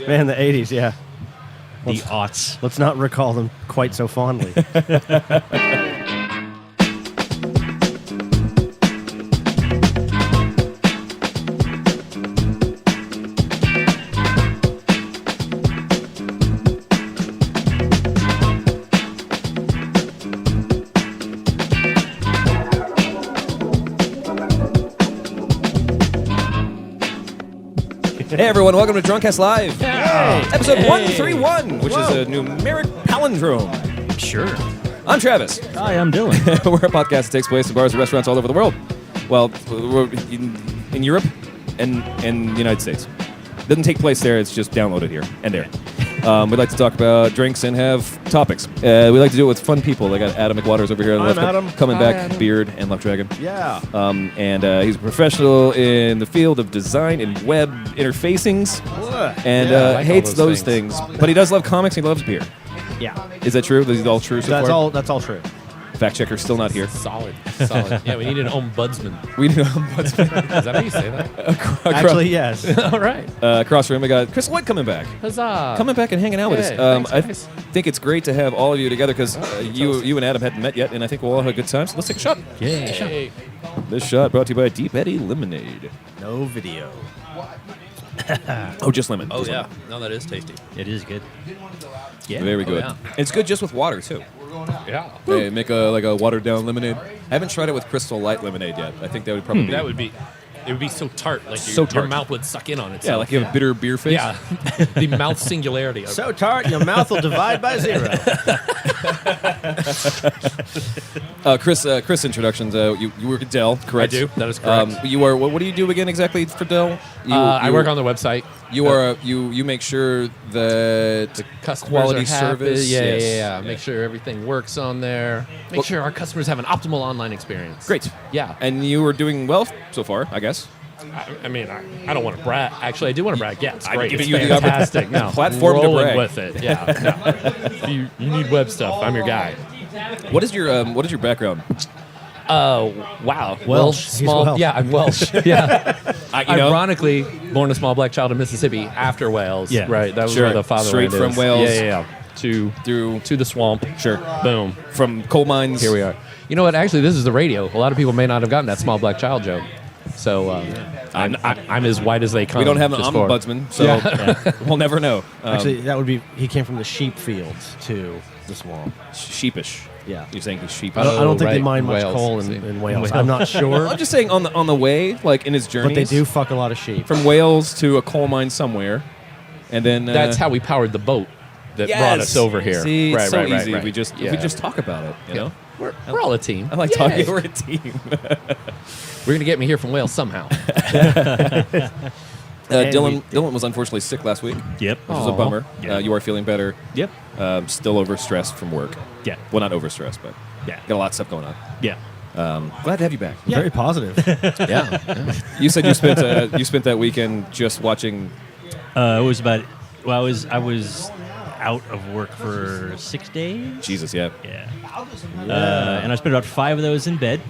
Man, the 80s, yeah. The aughts. Let's not recall them quite so fondly. Hey everyone, welcome to Drunkcast Live. Yeah. Episode 131, which is a numeric palindrome. Sure. I'm Travis. Hi, I'm Dylan. We're a podcast that takes place in bars and restaurants all over the world. Well, we're in Europe and the United States. It doesn't take place there, it's just downloaded here and there. We'd like to talk about drinks and have topics. We like to do it with fun people. I got Adam McWaters over here on the left, Adam. coming Hi, back, Adam. Beard and Love Dragon. Yeah. And he's a professional in the field of design and web interfacings, and Yeah, I like all hates those those things. But he does love comics and he loves beer. Yeah. Is that true? Is it all true so far? That's all true. Fact checker's still not here. Solid. Yeah, we need an ombudsman. We know. Is that how you say that? Actually, yes. All right. Across from him, we got Chris White coming back. Huzzah. Coming back and hanging out with us. Thanks, I guys. think it's great to have all of you together because you and Adam hadn't met yet, and I think we'll all have a good time. So let's take a shot. Yeah. Hey. This shot brought to you by Deep Eddy Lemonade. No video. Oh, just lemon. Oh, Just yeah. lemon. No, that is tasty. It is good. Yeah. Very good. yeah. It's good just with water too. Yeah. Hey, make a watered down lemonade. I haven't tried it with Crystal Light lemonade yet. I think that would probably be. That would be... It would be so tart. Like So your tart. mouth would suck in on itself. Yeah, like you have a bitter beer face. Yeah. The mouth singularity. Of So tart, your mouth will divide by 0. Chris, introductions. You work at Dell, correct? I do. That is correct. You are. What do you do again exactly for Dell? I work on the website. You are. You make sure that The customers quality are happy. service. Yeah, yes. yeah. Make sure everything works on there. Make sure our customers have an optimal online experience. Great. Yeah. And you are doing well so far, I guess. I mean, I don't want to brag. Actually, I do want to brag. Yeah, it's I'm great. giving It's you the fantastic. No, platform to rolling brag. with it. Yeah. No. If you need web stuff, I'm your guy. What is your background? Wow. Welsh. He's Small. Welsh. Yeah, I'm Welsh. Yeah. You know? Ironically, born a small black child in Mississippi after Wales. Yeah. Right. That was Sure. where the fatherland Straight from is. Wales. Yeah. Through To the swamp. sure Boom. from coal mines. Here we are. You know what? Actually, this is the radio. A lot of people may not have gotten that small black child joke. So I'm as white as they come. We don't have an just for- ombudsman, so we'll never know. Actually, that would be. He came from the sheep fields to the swamp. Sheepish. Yeah. You're saying he's sheepish. I don't think they right. mine much Wales, coal see. in Wales. I'm not sure. I'm just saying on the way, like in his journey. But they do fuck a lot of sheep. from Wales to a coal mine somewhere, and then That's how we powered the boat that brought us over here. See, it's right, so right, right, easy. right. We just Yeah. we just talk about it. You know, We're all a team. I like Yeah. talking. We're a team. We're gonna get me here from Wales somehow. And Dylan was unfortunately sick last week, Yep. which was a Aw. bummer. Yeah. You are feeling better. Yep. Still overstressed from work. Yeah. Well, not overstressed, but Yeah. got a lot of stuff going on. Yeah. Glad to have you back. Very positive. Yeah. You said you spent that weekend just watching. It was about. Well, I was out of work for 6 days. Jesus, yeah. Yeah. And I spent about 5 of those in bed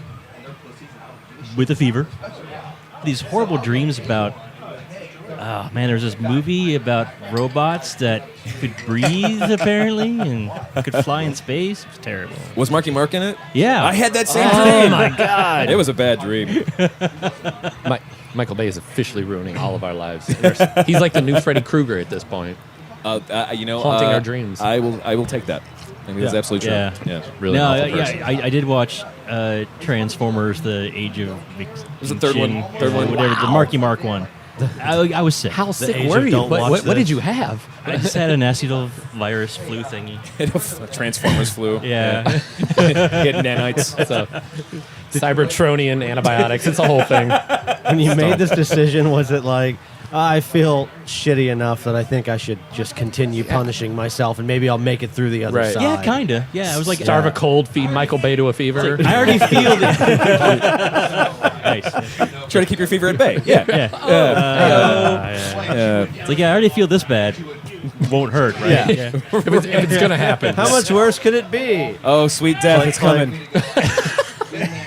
with a fever. These horrible dreams about. Oh man, there's this movie about robots that could breathe apparently and could fly in space. It was terrible. Was Marky Mark in it? Yeah. I had that same Oh dream. my god. It was a bad dream. Michael Bay is officially ruining all of our lives. He's like the new Freddy Krueger at this point. Haunting our dreams. I will take that. I think that's absolutely true. Yeah. Yeah. Really No, awful person. I did watch Transformers: The Age of Extinction. Was the third one? Third one? Whatever, the Marky Mark one. I was sick. How sick age were of you? don't watch What did this. you have? I just had an acetylvirus virus flu thingy. Transformers flu. Yeah. Hit nanites. So, Cybertronian antibiotics. It's a whole thing. When you made this decision, was it like, I feel shitty enough that I think I should just continue punishing myself and maybe I'll make it through the other Right. side? Yeah, kinda. Yeah, I was like, Starve a cold, feed Michael Bay to a fever. I already feel that. Nice. Try to keep your fever at bay. Yeah. Yeah. It's like, yeah, I already feel this bad. Won't hurt, right? Yeah. If it's gonna happen. How much worse could it be? Oh, sweet death, it's coming.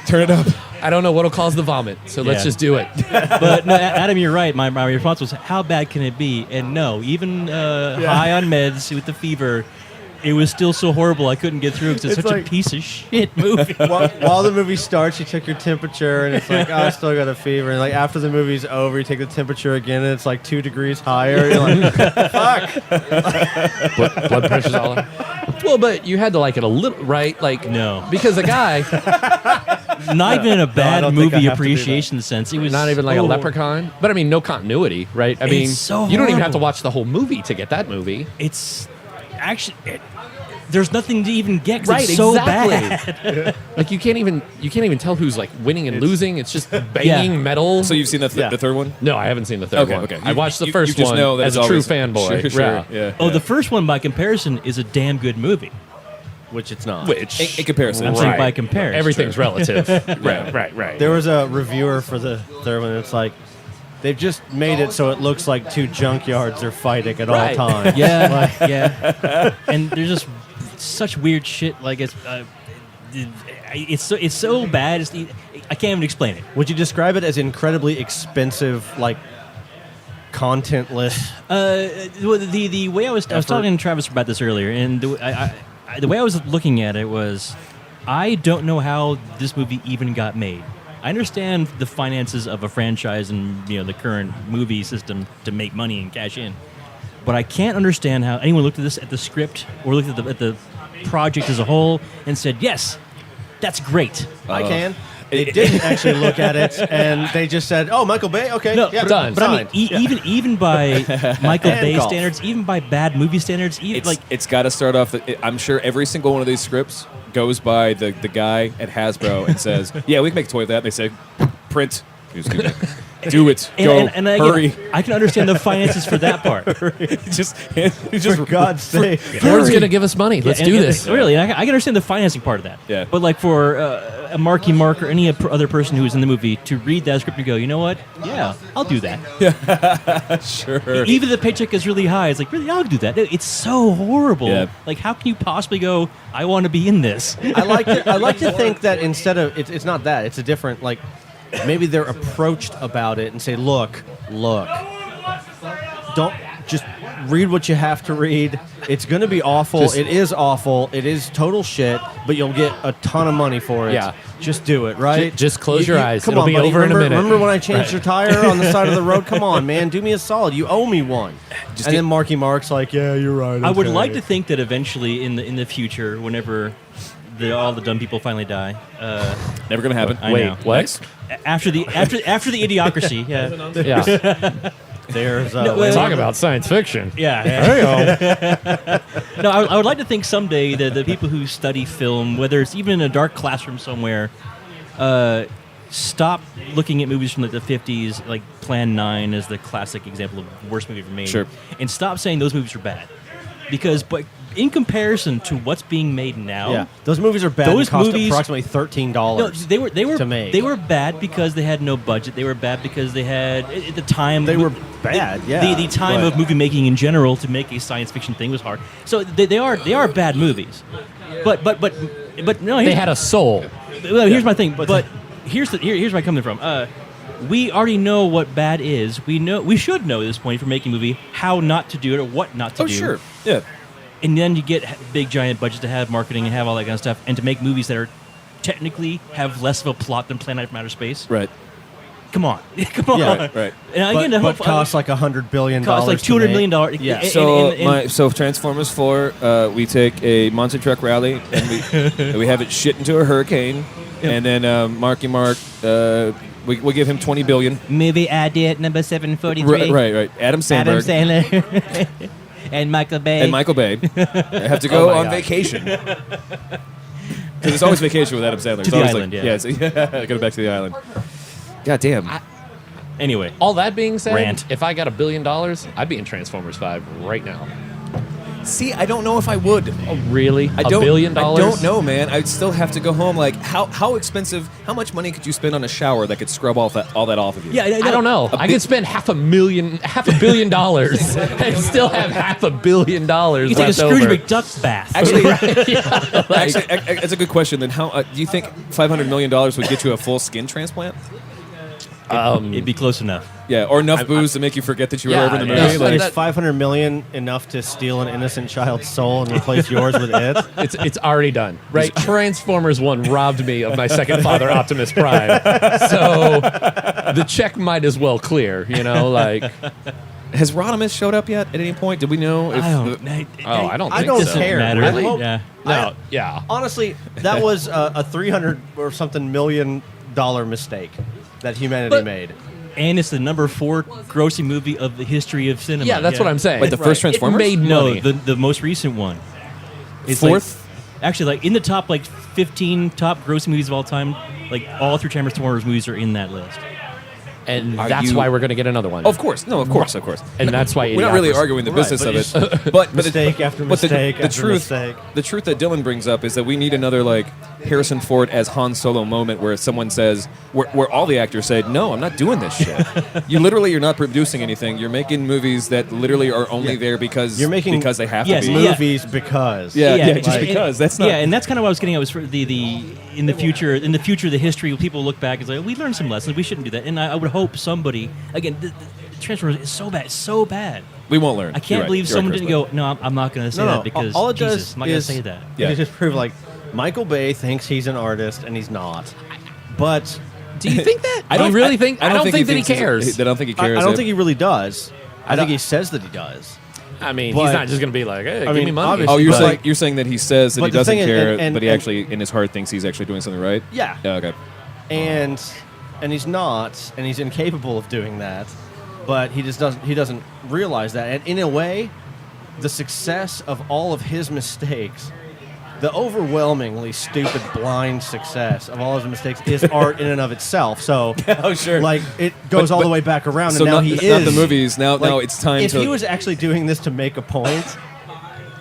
Turn it up. I don't know what'll cause the vomit, so let's Yeah. just do it. But no, Adam, you're right. My response was, how bad can it be? And no, even high on meds with the fever, it was still so horrible I couldn't get through because it's It's such like- a piece of shit movie. While the movie starts, you check your temperature, and it's like, oh, I still got a fever. And like after the movie's over, you take the temperature again, and it's like 2 degrees higher. You're like, fuck. Blood pressure's all up. Well, but you had to like it a little, right? Like, No. because the guy, Not even in a bad don't think I movie have to do appreciation sense. It was not even like a so- leprechaun. But I mean, no continuity, right? I mean, so you don't even have to horrible. watch the whole movie to get that movie. It's actually there's nothing to even get 'cause Right, it's so exactly. bad. Like you can't even tell who's like winning and losing. It's just banging metal. So you've seen the Yeah. third one? No, I haven't seen the third Okay, one. okay. I watched the You first just one know that as it's a true always- fanboy. Sure. Yeah. Oh, the first one by comparison is a damn good movie. Which it's not. Which In comparison, I'm I'm saying saying by comparison. everything's relative. Right. There was a reviewer for the third one. It's like they've just made it so it looks like 2 junkyards are fighting at Right. all times. Yeah, yeah. And there's just such weird shit. Like it's so bad. I can't even explain it. Would you describe it as incredibly expensive, like contentless? Well, the way I was talking to Travis about this earlier, and the way I was looking at it was, I don't know how this movie even got made. I understand the finances of a franchise and the current movie system to make money and cash in, but I can't understand how anyone looked at the script or looked at the project as a whole and said, "Yes, that's great." I can. They didn't actually look at it, and they just said, "Oh, Michael Bay, okay, No, yeah, done. But I mean, signed." even by Michael And Bay golf. standards, even by bad movie standards, even it's got to start off. I'm sure every single one of these scripts goes by the guy at Hasbro and says, "Yeah, we can make a toy of that." And they say, "Print, excuse me, do it, go, and again, hurry." I can understand the finances for that part. just For God's sake. Ford's gonna give us money. Let's do this. Really, I can understand the financing part of that. Yeah. But like for a Marky Mark or any other person who was in the movie to read that script and go, you know what? Yeah, I'll do that. Sure. Even the paycheck is really high. It's like, really, I'll do that. It's so horrible. Yeah. Like, how can you possibly go, I want to be in this? I like to think that instead of it's not that, it's a different, like, maybe they're approached about it and say, look, don't just read what you have to read. It's going to be awful. Just- It is awful. It is total shit, but you'll get a ton of money for it. Yeah. Just do it, right? Just close your eyes. Come It'll on, be buddy. over in a Remember- minute. Remember when I changed your tire on the side of the road? Come on, man. Do me a solid. You owe me one. And then Marky Mark's like, yeah, you're right. I would okay." like to think that eventually in the future, whenever all the dumb people finally die, Never gonna happen. I Wait, know. what? Next. after the idiocracy, yeah. Yeah. There's Talk about science fiction. Yeah. No, I would like to think someday that the people who study film, whether it's even in a dark classroom somewhere, stop looking at movies from like the 50s, like Plan 9 is the classic example of the worst movie ever made. Sure. And stop saying those movies are bad. Because, but in comparison to what's being made now, Yeah, those movies are bad. Those They cost movies- approximately $13. no, they to make. were bad because they had no budget. They were bad because they had at the time They were bad, yeah, The time but- of movie making in general to make a science fiction thing was hard. So they are bad movies. But no, They here's, had a soul. well, here's my thing. But here's where I'm coming from. We already know what bad is. We should know at this point for making a movie how not to do it or what not to Oh do. sure. Yeah. And then you get big giant budgets to have marketing and have all that kind of stuff, and to make movies that are technically have less of a plot than Planet from Outer Space. Right. Come on, come on. Yeah, right. And again, but costs like $100 billion. costs like to $200 make. million. Yeah. So Transformers 4, we take a monster truck rally and we have it shit into a hurricane, and then Marky Mark, we give him $20 billion. Movie idea number 743. Right. Adam Sandberg Sandler and Michael Bay. and Michael Bay have to go on vacation. Because it's always vacation with Adam Sandler. It's the always island, like, yeah. go back to the island. God damn. Anyway, All that being said, Rant. if I got $1 billion, I'd be in Transformers 5 right now. See, I don't know if I would. Oh, really? I $1 don't, billion? I don't know, man. I'd still have to go home. Like, how expensive? How much money could you spend on a shower that could scrub all that off of you? Yeah, I don't know. I could spend $500 million and still have $500 million You take a left Scrooge over. McDuck bath. Actually, Like, actually, that's a good question. Then, how do you think $500 million would get you a full skin transplant? It'd be close enough. Yeah, or enough booze to make you forget that you were Yeah, over in the yeah. movie. Is, Like, is 500 million enough to steal an innocent child's soul and replace yours with it? it's already done, right? Transformers 1 robbed me of my second father, Optimus Prime. So the check might as well clear, like... has Rodimus showed up yet? At any point, did we know? If I don't. I don't I think don't so. care. Matter. I hope- Yeah. No, yeah. Honestly, that was a 300 or something $million mistake that humanity But- made. And it's the number 4 grossing movie of the history of cinema. Yeah, that's what I'm saying. Wait, the first Transformers? It made No, money. the most recent one. It's Fourth? Actually, in the top 15 top grossing movies of all time, all 3 Transformers movies are in that list. and Are that's you- why we're going to get another one. Of course, no, of course. And that's why We're not really Idiocracy. arguing the business but of it, but Mistake after mistake the after truth, mistake. the truth that Dylan brings up is that we need another Harrison Ford as Han Solo moment where someone says, where all the actors say, "No, I'm not doing this shit." You're not producing anything. You're making movies that literally are only there because You're making because they have Yes, to be. yeah. Movies because. Yeah, just and- because. That's not. Yeah, and that's kind of what I was getting at. Was for the in the future, the history, people look back and say, we learned some lessons. We shouldn't do that. And I would hope somebody again. The Transformers is so bad, so bad. We won't learn. I can't believe someone didn't go. No, I'm not going to say No, that because all it Jesus, does I'm not going to is say that. Yeah. it just prove Michael Bay thinks he's an artist and he's not. But Do you think that? I don't really think. I don't think that he thinks he's- cares. I don't think he cares. I don't think he really does. I don't- think he says that he does. I mean, But- he's not just going to be like, "Hey, I give meing, me money." obviously- Oh, you're But- saying you're saying that he says that But he the doesn't thing is- care, and- but he and- actually in his heart thinks he's actually doing something right. Yeah. Yeah, okay. And he's not, and he's incapable of doing that. But he just doesn't. He doesn't realize that. And in a way, the success of all of his mistakes, the overwhelmingly stupid, blind success of all of his mistakes, is art in and of itself. So, Oh, sure. it goes all But- the way back around, So and now not, he not is the movies. Now like, it's time if to. he was actually doing this to make a point,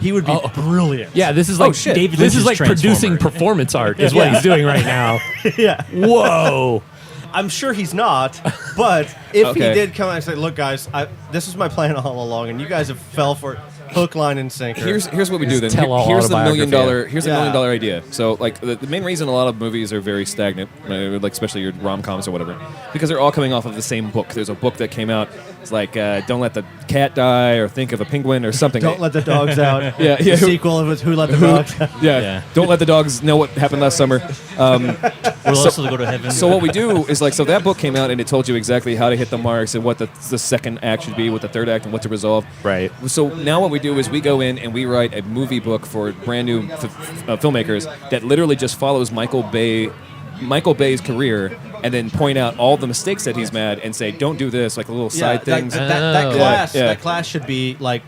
he would be brilliant. Yeah, this is like shit. David this is Lynch's like producing Transformer. performance art is what he's doing right now. yeah. Whoa. I'm sure he's not, but if Okay. he did come out and say, "Look, guys, this was my plan all along, and you guys have fell for it, hook, line, and sinker." Here's what we do then. tell-all Here's the $1 autobiography. million. Here's a $1 Yeah. million idea. So the main reason a lot of movies are very stagnant, especially your rom-coms or whatever, because they're all coming off of the same book. There's a book that came out. It's like Don't Let the Cat Die or Think of a Penguin or something. Don't let the dogs out. Yeah, The yeah. sequel was Who Let the Dogs Out. Yeah. Yeah. Don't let the dogs know what happened last summer. We'll also go to heaven. So what we do is so that book came out and it told you exactly how to hit the marks and what the second act should be, what the third act, and what to resolve. Right. So now what we do is we go in and we write a movie book for brand new filmmakers that literally just follows Michael Bay's career and then point out all the mistakes that he's made and say, don't do this, like little side things. That Oh. class, Yeah. that class should be like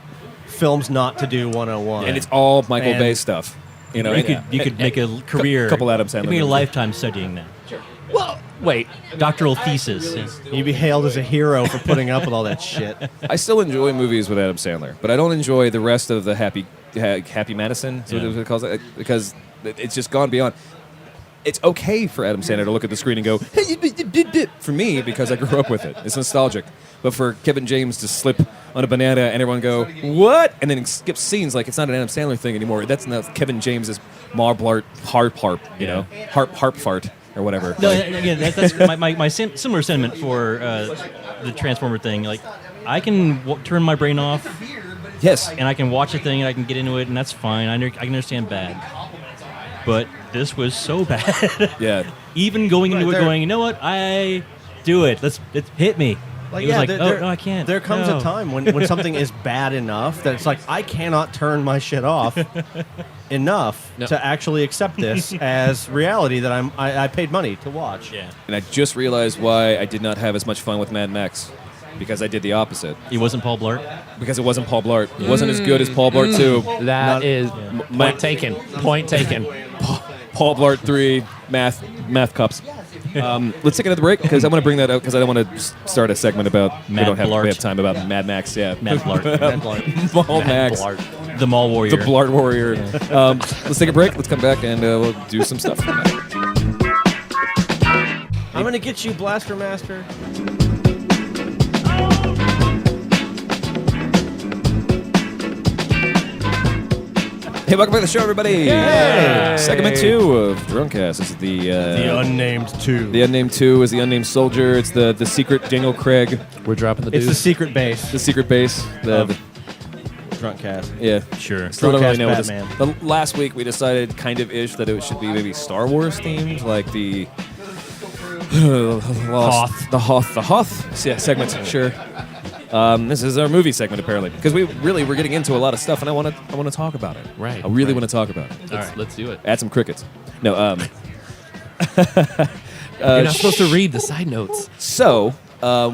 films not to do 101. And it's all Michael And- Bay stuff. You know, you could make a career, couple Adam Sandler you could make a movies. lifetime studying that. Well, wait. Doctoral thesis. Yeah. you'd be hailed as a hero for putting up with all that shit. I still enjoy movies with Adam Sandler, but I don't enjoy the rest of the Happy Madison, is what Yeah. it calls it, because it's just gone beyond. It's okay for Adam Sandler to look at the screen and go, "Hey, you did it." For me, because I grew up with it, it's nostalgic. But for Kevin James to slip on a banana and everyone go, "What?" and then it skips scenes like it's not an Adam Sandler thing anymore. That's not Kevin James's Marblart harp, harp fart or whatever. No, Like, again, that's my similar sentiment for the Transformer thing. Like, I can turn my brain off yes, and I can watch a thing and I can get into it, and that's fine. I can understand bad. But this was so bad. yeah. Even going into Right, it there- going, you know what? I do it. Let's hit me. Like, It was like, there, no, I can't. There comes No. a time when something is bad enough that it's like, I cannot turn my shit off enough No. to actually accept this as reality that I paid money to watch. Yeah. And I just realized why I did not have as much fun with Mad Max. Because I did the opposite. He wasn't Paul Blart. Because it wasn't Paul Blart. It wasn't as good as Paul Blart 2. That is my- point taken. Point taken. Paul Blart 3, math cups. Let's take another break because I want to bring that out because I don't want to start a segment about Mad Blart. we have time about Mad Max. Yeah, Mad Blart. Mall Max, The Mall Warrior. the Blart Warrior. Let's take a break. Let's come back and we'll do some stuff. I'm gonna get you, Blaster Master. Hey, welcome back to the show, everybody. Yay! Segment 2 of Drunkcast. This is the Unnamed 2. The Unnamed 2 is the Unnamed Soldier. It's the secret Daniel Craig, We're dropping the It's the deuce. secret base the secret base. The Drunkcast. yeah. Sure. Still don't really know what this. Batman. The last week we decided kind of ish that it should be maybe Star Wars themed, like the Hoth. the Hoth segment. Sure. This is our movie segment apparently because we're getting into a lot of stuff and I want to talk about it. Right, I really right. want to talk about it. Let's do it. Add some crickets. No. You're not supposed to read the side notes. So,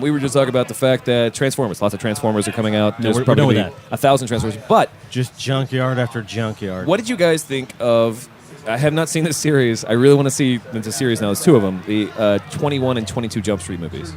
we were just talking about the fact that Transformers, lots of Transformers are coming out. There's we're probably done with gonna be 1,000 Transformers. But Just junkyard after junkyard. what did you guys think of? I have not seen this series. I really want to see the series now. There's two of them, the 21 and 22 Jump Street movies.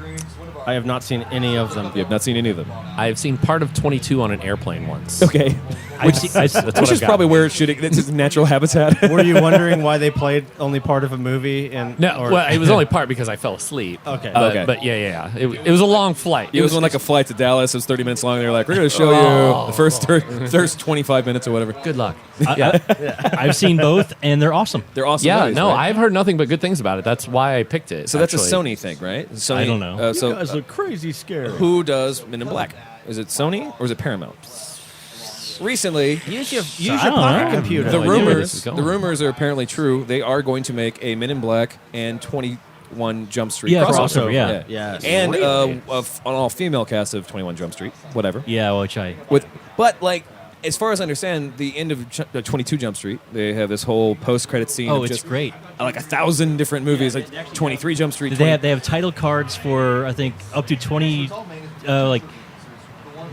I have not seen any of them. You have not seen any of them. I've seen part of 22 on an airplane once. Okay. That's Which what is probably where it should. It's its natural habitat. Were you wondering why they played only part of a movie? No, well, it was only part because I fell asleep. Okay. Okay. But yeah. It was a long flight. It was on like a flight to Dallas. It was 30 minutes long. They were like, we're going to show you the first 25 minutes or whatever. Good luck. I've seen both, and they're awesome. They're awesome Yeah, movies, no, right? I've heard nothing but good things about it. That's why I picked it. So that's a actually. Sony thing, right? Sony, I don't know. You guys look crazy scary. Who does Men in Black? Is it Sony or is it Paramount? Recently, Use your I don't pocket know. computer. the idea where this rumors is going. the rumors are apparently true. They are going to make a Men in Black and 21 Jump Street Yeah, crossover. crossover, yeah. Yes. And Really? an all-female cast of 21 Jump Street, whatever. Yeah, which I. But like, as far as I understand, the end of 22 Jump Street, they have this whole post-credit scene. Oh, of it's just, great. Like 1,000 different movies, like 23 Jump Street. They have title cards for I think up to 20, like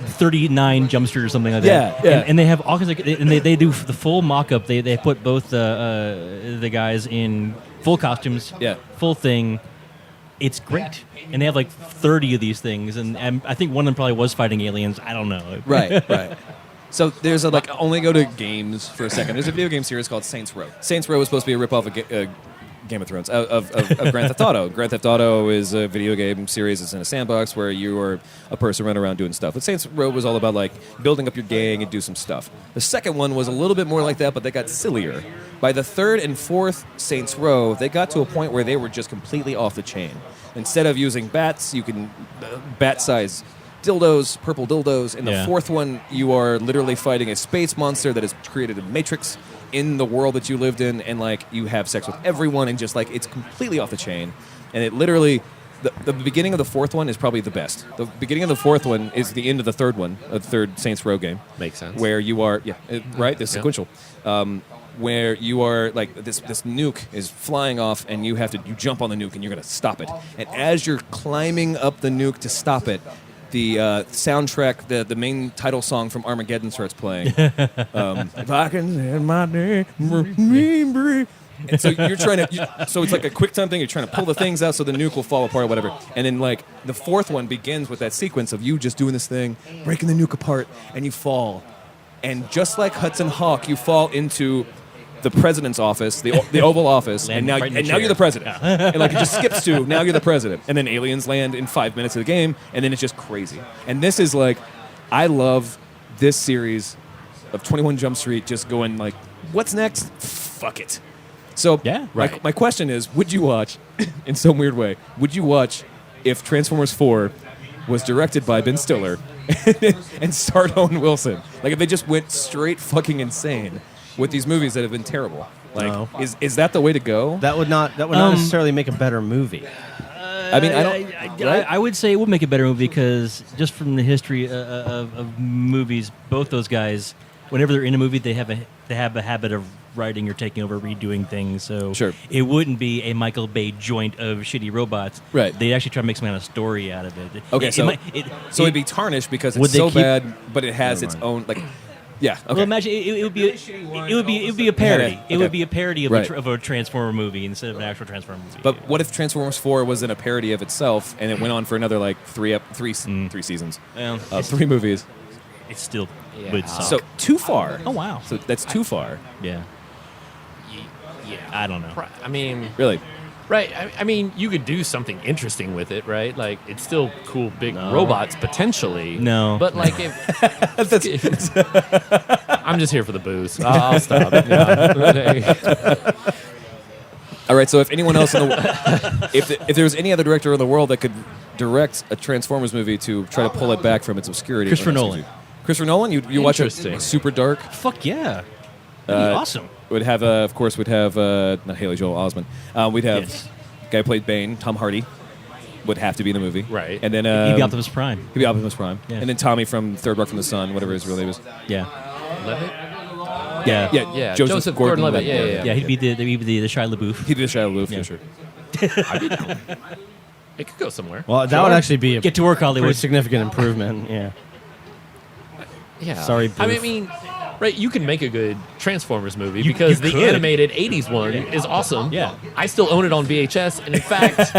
39 Jump Street or something like that. Yeah. And they have all kinds of, and they do the full mock-up. They put both the guys in full costumes. Yeah. Full thing. It's great, and they have like 30 of these things, and I think one of them probably was fighting aliens. I don't know. Right. So there's a, like, only go to games for a second. There's a video game series called Saints Row. Saints Row is supposed to be a ripoff of Game of Thrones, of Grand Theft Auto. Grand Theft Auto is a video game series. It's in a sandbox where you are a person running around doing stuff. But Saints Row was all about, like, building up your gang and do some stuff. The second one was a little bit more like that, but they got sillier. By the third and fourth Saints Row, they got to a point where they were just completely off the chain. Instead of using bats, you can bat-size dildos, purple dildos. In the Yeah. fourth one, you are literally fighting a space monster that has created a matrix in the world that you lived in, and like you have sex with everyone, and just like it's completely off the chain. And it literally, the beginning of the fourth one is probably the best. The beginning of the fourth one is the end of the third one, the third Saints Row game. Makes sense. Where you are, right, the sequential. Where you are like this nuke is flying off and you jump on the nuke and you're gonna stop it. And as you're climbing up the nuke to stop it, the soundtrack, the main title song from Armageddon starts playing. If I can send my name, and so you're trying to. So it's like a quick time thing. You're trying to pull the things out so the nuke will fall apart or whatever. And then like the fourth one begins with that sequence of you just doing this thing, breaking the nuke apart, and you fall. And just like Hudson Hawk, you fall into the president's office, the Oval Office, and now Right in the you're chair. the president. And like it just skips to now you're the president, and then aliens land in 5 minutes of the game, and then it's just crazy. And this is like, I love this series of 21 Jump Street. Just going like, what's next? Fuck it. So Yeah, right. my question is, would you watch, in some weird way, would you watch if Transformers 4 was directed by Ben Stiller and starred Owen Wilson? Like if they just went straight fucking insane with these movies that have been terrible. Like, No. is that the way to go? That would not necessarily make a better movie. I mean, I don't. Right? I would say it would make a better movie because just from the history of movies, both those guys, whenever they're in a movie, they have a habit of writing or taking over, redoing things. So Sure. it wouldn't be a Michael Bay joint of shitty robots. Right. They actually try to make some kind of story out of it. Okay, so it'd be tarnished because Would it's they so keep- bad, but it has its own like. Yeah. Okay. Well, imagine it would be a parody. Okay. It would be a parody of, Right. of a Transformer movie instead of an actual Transformer movie. But what if Transformers 4 wasn't a parody of itself, and it went on for another like three seasons, Well, 3 movies? it still Yeah. would suck. So too far. oh wow. So that's too far. Yeah. Yeah. I don't know. I mean, Really. right. I mean, you could do something interesting with it, right? Like, it's still cool, big robots potentially. No. But like, if I'm just here for the booze. I'll stop. Yeah. All right. So if anyone else in the if there was any other director in the world that could direct a Transformers movie to try to pull it back from its obscurity, Christopher Nolan. Christopher Nolan. You watch it Interesting. super dark. Fuck yeah. That'd be awesome. Would have of course we'd have not Haley Joel Osment. We'd have Yes. guy who played Bane, Tom Hardy, would have to be in the movie, Right. And then He'd be Optimus Prime. He'd be Optimus Prime, Yeah. and then Tommy from Third Rock from the Sun, whatever his real name is. Yeah. Levitt? Yeah. Yeah, Joseph Gordon-Levitt. Yeah. Yeah, he'd be the Shia LaBeouf. He'd be the Shia LaBeouf, Yeah. for sure. I'd be down. It could go somewhere. Well, that would actually be a Get to work, pretty Hollywood. significant improvement. Yeah. Yeah. Sorry, I Boof. mean, right, you can make a good Transformers movie You- because you the could. animated 80s one is awesome. Yeah. I still own it on VHS. And in fact,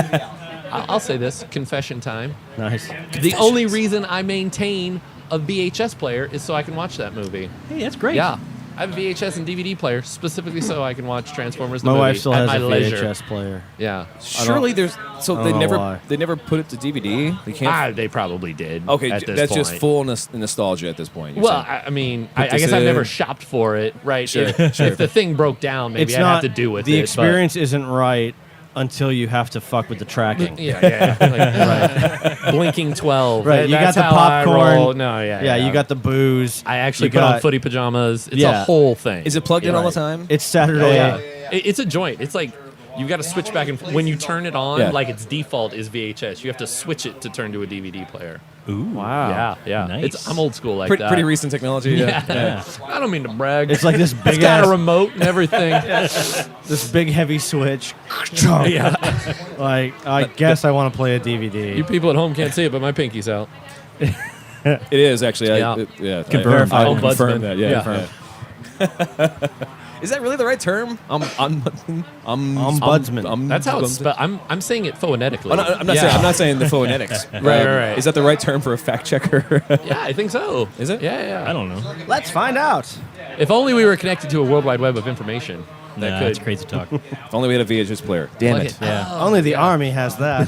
I'll say this, confession time. Nice. The only reason I maintain a VHS player is so I can watch that movie. Hey, that's great. Yeah. I have a VHS and DVD player specifically so I can watch Transformers the My movie wife still at has my a leisure. VHS player. Yeah. Surely there's so I they don't know never why. they never put it to DVD. They can't. They probably did. Okay, at this that's point. just full nostalgia at this point. you're Well, saying. I mean, Put I this guess I've in. never shopped for it, right? Sure, If, sure. if the thing broke down, maybe It's I'd not have to do with the it. experience isn't right until you have to fuck with the tracking. But, yeah. Like, Blinking 12. Right, you That's got the how I popcorn. roll. No, Yeah, you got the booze. I actually you put on got- footy pajamas. It's a Yeah. whole thing. Is it plugged in all the Right. time? It's Saturday. Oh, yeah. It's a joint. It's like you got to switch back and when you turn it on, Yeah. like its default is VHS. You have to switch it to turn to a DVD player. Ooh. Wow. Yeah. Nice. I'm old school like Pretty, that. pretty recent technology. Yeah. Yeah. I don't mean to brag. It's like this It's big got ass, a remote and everything. this big heavy switch. Yeah. Like, I guess I want to play a DVD. You people at home can't see it, but my pinky's out. It is actually. Yeah. Confirmed. I Ombudsman. confirm that. Yeah. Yeah. Confirmed. Is that really the right term? Ombudsman. That's how it's spelled. I'm saying it phonetically. I'm not saying the phonetics. Right. Is that the right term for a fact checker? Yeah, I think so. Is it? Yeah. I don't know. Let's find out. If only we were connected to a world wide web of information. That Nah, could. that's crazy talk. If only we had a VHS player. Damn Plug it. Yeah. Only the Army has that.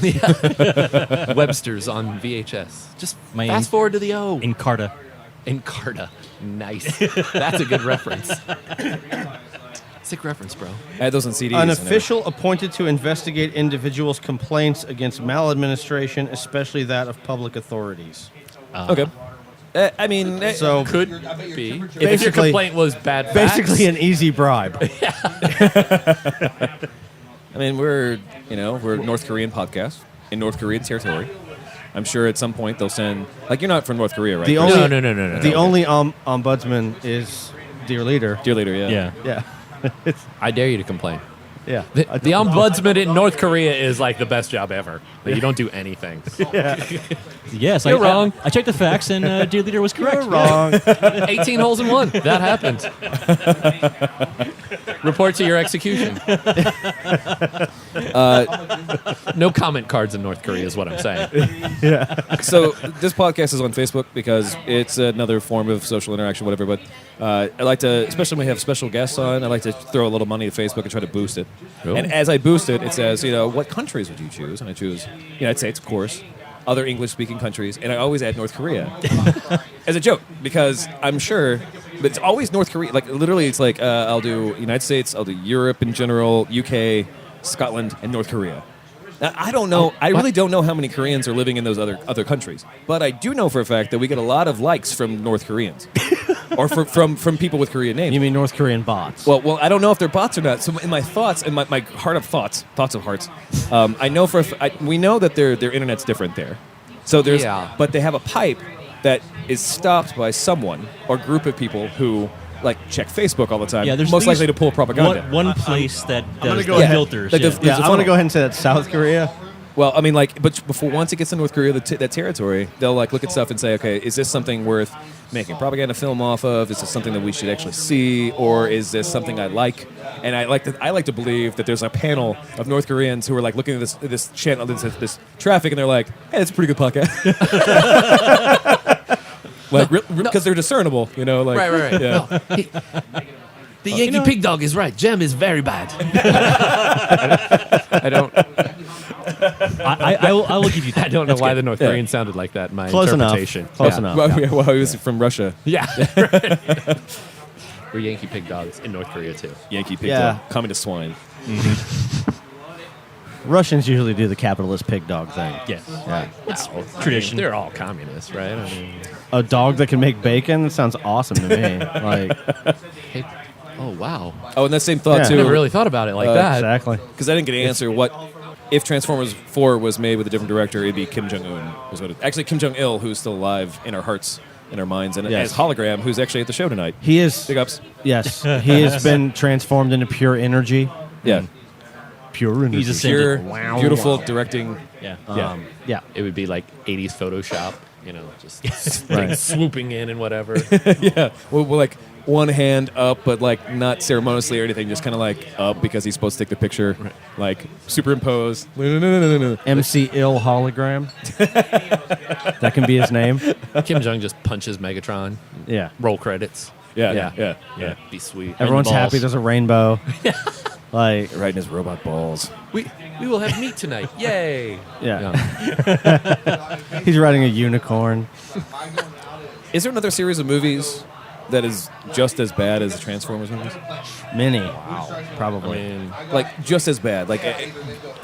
Webster's on VHS. Just My fast forward to the O. Encarta. Encarta. Nice. That's a good reference. Sick reference, bro. I had those on CDs. An official appointed to investigate individuals' complaints against maladministration, especially that of public authorities. Okay. I mean, So Could be. If your Basically- complaint was bad facts. basically an easy bribe. I mean, we're a North Korean podcast in North Korean territory. I'm sure at some point they'll send. Like, you're not from North Korea, right? The Chris? only No. the only ombudsman is dear leader. Dear leader, yeah. Yeah. Yeah, I dare you to complain. yeah. The ombudsman in North Korea is like the best job ever. But you don't do anything. Yes, You're wrong. I checked the facts, and Dear Leader was correct. You're wrong. 18 holes in one. That happened. Report to your execution. No comment cards in North Korea is what I'm saying. So this podcast is on Facebook because it's another form of social interaction, whatever. But I like to, especially when we have special guests on, I like to throw a little money at Facebook and try to boost it. Cool. And as I boost it, it says, what countries would you choose? And I choose United States, of course, other English-speaking countries, and I always add North Korea as a joke because I'm sure, but it's always North Korea. Like literally, it's like I'll do United States, I'll do Europe in general, UK, Scotland, and North Korea. Now, I don't know. I really don't know how many Koreans are living in those other countries, but I do know for a fact that we get a lot of likes from North Koreans, or from people with Korean names. You mean North Korean bots? Well, I don't know if they're bots or not. So in my thoughts, in my heart of thoughts of hearts, I know we know that their internet's different there. So there's, Yeah. but they have a pipe that is stopped by someone or group of people who like check Facebook all the time. Yeah, there's most at least likely to pull propaganda. One place that does go the ahead. filters. Like yeah. the- yeah, there's a I'm gonna funnel. go ahead and say that's South Korea. Well, I mean, like, but before once it gets to North Korea, that territory, they'll like look at stuff and say, okay, is this something worth making a propaganda film off of? Is this something that we should actually see, or is this something I like? And I like to believe that there's a panel of North Koreans who are like looking at this channel, this traffic, and they're like, "Hey, it's a pretty good podcast." Like, because they're discernible, you know. Like, Right. Yeah. No, the Yankee pig dog is right. Jem is very bad. I don't. I will give you that. I don't know why good. the North Yeah. Korean sounded like that. In my Close enough. interpretation. Close Yeah. enough. Well, he was from Russia. Yeah. We're Yankee pig dogs in North Korea too. Yankee pig Yeah. dog, communist swine. Russians usually do the capitalist pig dog thing. Yes. Yeah. It's I mean, tradition. they're all communists, right? I mean, A dog that can make bacon? That sounds awesome to me. Like, hey, oh wow, Oh, and that same thought Yeah. I too. never really thought about it like that. exactly. Because I didn't get an answer. What if Transformers 4 was made with a different director? It'd be Kim Jong Un. Actually, Kim Jong Il, who's still alive in our hearts, in our minds, and Yes. as hologram, who's actually at the show tonight. He is. Big ups. Yes, he has been transformed into pure energy. Yeah, Pure energy. He's a pure, Wow. beautiful directing. Yeah. Yeah. Yeah. It would be like 80s Photoshop, you know, just Right. things swooping in and whatever. Yeah, well, like one hand up, but like not ceremoniously or anything, just kind of like up because he's supposed to take the picture, like superimposed. No. MC Ill hologram. That can be his name. Kim Jong just punches Megatron. Yeah. Roll credits. Yeah. Be sweet. Everyone's balls. happy. There's a rainbow. Like, Right in his robot balls. We will have meat tonight. Yay! yeah. He's riding a unicorn. Is there another series of movies that is just as bad as the Transformers movies? Many. I Probably. mean, Like just as bad, like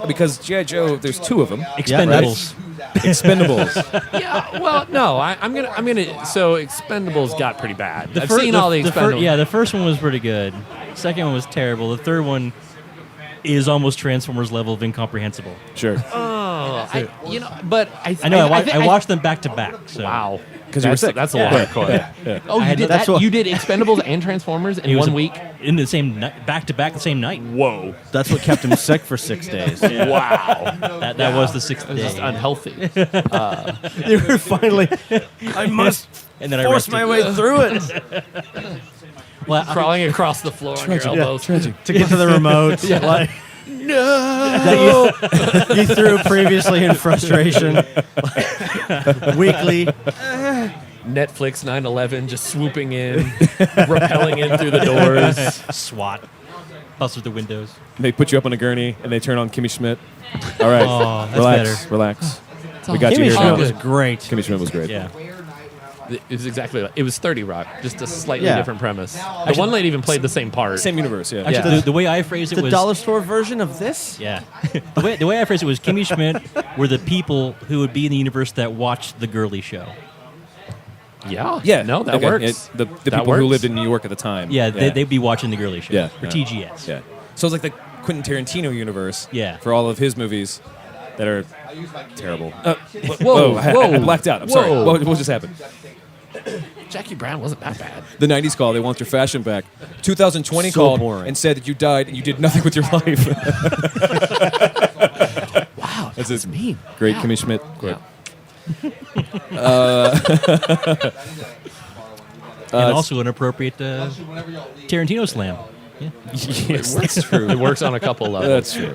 because G.I. Joe, there's two of them. Expendables. Expendables. yeah. Well, no. I'm gonna. So Expendables got pretty bad. I've fir- seen all the Expendables. Yeah, the first one was pretty good. Second one was terrible. The third one is almost Transformers level of incomprehensible. Sure. Oh, but I know. I think- watched them back to back. So. Wow. 'Cause you were sick. That's a lot of hardcore. Yeah. Oh, I you had did to- that's that? what- You did Expendables and Transformers in It was 1 week? in the same night, back to back, the same night. Whoa. That's what kept him sick for 6 days. Wow. That was the sixth It's just day. unhealthy. You were finally. I must And then I force rested. my way through it Well, Crawling across the floor on your elbows. to get to the remote. Like, No. that you threw previously in frustration. Weekly. Netflix 9/11 just swooping in, rappelling in through the doors. SWAT. Bust through the windows. They put you up on a gurney and they turn on Kimmy Schmidt. All right, Oh, that's relax. We got you Kimmy here Schmidt now. was great. Kimmy Schmidt was great. Yeah. It was exactly. It was 30 Rock, just a slightly Yeah. different premise. The one lady even played the same part. Same universe. Yeah. Actually, Yeah. the way I phrased it The was dollar store version of this? Yeah. the way I phrased it was Kimmy Schmidt were the people who would be in the universe that watched the girly show. Yeah. Yeah. No, that okay. works. The That people who works. lived in New York at the time. Yeah, they'd be watching the girly show. Yeah. Or TGS. Yeah. So it's like the Quentin Tarantino universe. Yeah. For all of his movies that are terrible. Whoa, I blacked out. I'm sorry. Whoa. What just happened? Jackie Brown wasn't that bad. The 90s called. They want their fashion back. 2020 So called boring. and said that you died and you did nothing with your life. Wow, That's that's it. mean. Great Yeah. Kimmy Schmidt quote. And also an appropriate Tarantino slam. Yeah. Yes, that's true. It works on a couple levels. That's true.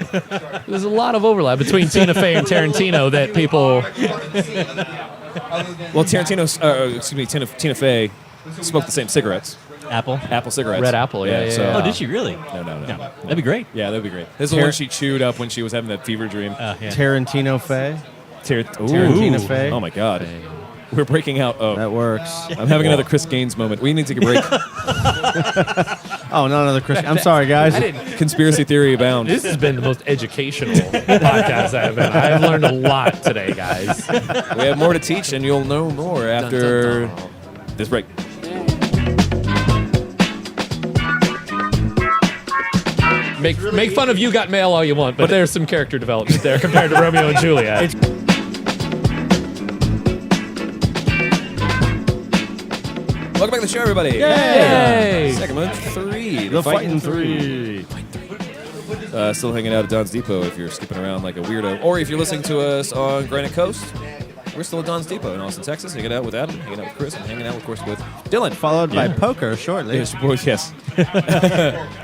There's a lot of overlap between Tina Fey and Tarantino that people. Well, Tina Fey smoked the same cigarettes. Apple cigarettes. Red Apple, yeah, yeah. Oh, did she really? No. That'd be great. Yeah, that'd be great. This is the one she chewed up when she was having that fever dream. Yeah. Tarantino Faye. Tarantino Tarantino Faye. Oh my God. We're breaking out. Oh, That works. I'm having another Chris Gaines moment. We need to take a break. Oh, not another Christian. I'm sorry, guys. Conspiracy theory abound. This has been the most educational podcast I've been. I've learned a lot today, guys. We have more to teach, and you'll know more after Dun, dun, dun. this break. Make fun of You Got Mail all you want, but there's some character development there compared to Romeo and Juliet. Welcome back to the show, everybody. Yay! Segment 3. The Fighting Three. Still hanging out at Don's Depot if you're skipping around like a weirdo. Or if you're listening to us on Granite Coast, we're still at Don's Depot in Austin, Texas, hanging out with Adam, hanging out with Chris, and hanging out, of course, with Dylan. Followed by poker shortly. Yes, yes.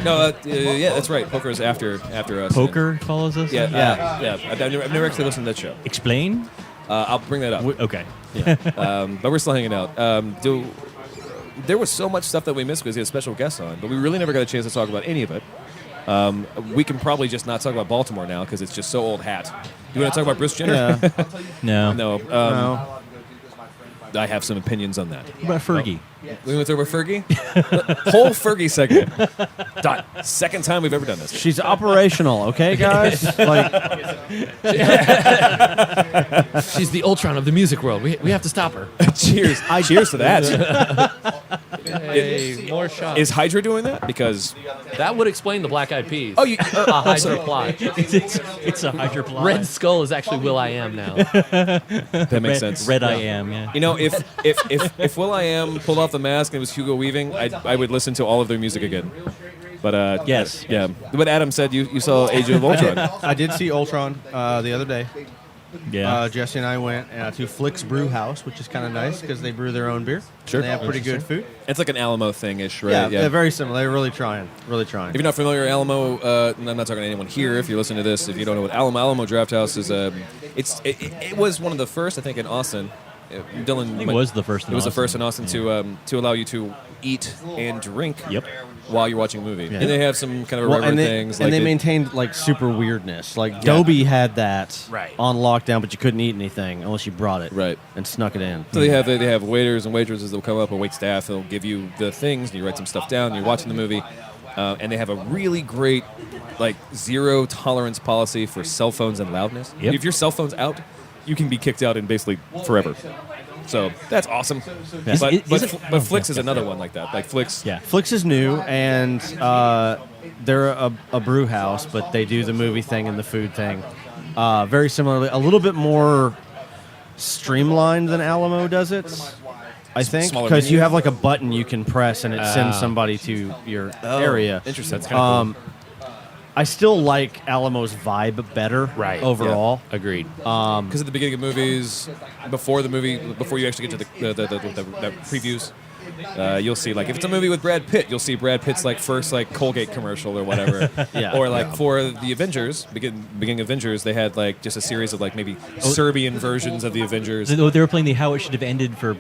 No, yeah, that's right. Poker is after us. Poker follows us? Yeah, Yeah. yeah. I've never actually listened to that show. Explain? I'll bring that up. Okay. But we're still hanging out. There was so much stuff that we missed because he had special guests on, but we really never got a chance to talk about any of it. We can probably just not talk about Baltimore now because it's just so old hat. Do you want to talk about Bruce Jenner? Yeah. No. No. No. I have some opinions on that. What about Fergie? We went through with Fergie? The whole Fergie segment. Done. Second time we've ever done this. She's operational, okay, guys? Like, She's the Ultron of the music world. We have to stop her. Cheers. Cheers to that. Hey, more shots. Is Hydra doing that? Because That would explain the Black Eyed Peas. Oh, you- a Hydra plot. It's a Hydra plot. Red Skull is actually Will I Am now. that makes sense. Red I Am, yeah. You know, if Will I Am pulled off the mask and it was Hugo Weaving, I would listen to all of their music again. But Yes. yeah. But Adam said you saw Age of Ultron. I did see Ultron the other day. Yeah. Jesse and I went to Flick's Brew House, which is kind of nice because they brew their own beer. Sure. They have pretty good food. It's like an Alamo thing-ish, right? Yeah, they're very similar. They're really trying. Really trying. If you're not familiar, Alamo, and I'm not talking to anyone here. If you're listening to this, if you don't know what Alamo Draft House is, it was one of the first, I think, in Austin. Dylan, I think it was the first in It was the Austin. first in Austin to allow you to eat and drink. Yep. While you're watching a movie, and they have some kind of irreverent and they, things. and like they maintained like super weirdness. Like Dobie had that Right. on lockdown, but you couldn't eat anything unless you brought it Right. and snuck it in. So they have waiters and waitresses that'll come up, or wait staff. They'll give you the things, and you write some stuff down. And you're watching the movie, and they have a really great like zero tolerance policy for cell phones and loudness. Yep. If your cell phone's out, you can be kicked out in basically forever. So that's awesome. Is But it- Flix is another one like that. Like Flix. Yeah. Flicks is new, and they're a brew house, but they do the movie thing and the food thing. Very similarly, a little bit more streamlined than Alamo does it, I think, Smaller because you menu? have like a button you can press and it sends somebody to your area. Interesting. That's kind of cool. I still like Alamo's vibe better Right, overall. Agreed. Because at the beginning of movies, before you actually get to the previews, you'll see like if it's a movie with Brad Pitt, you'll see Brad Pitt's like first like Colgate commercial or whatever. Yeah. Or like for the Avengers, beginning Avengers, they had like just a series of like maybe Serbian versions of the Avengers. They were playing the How It Should Have Ended for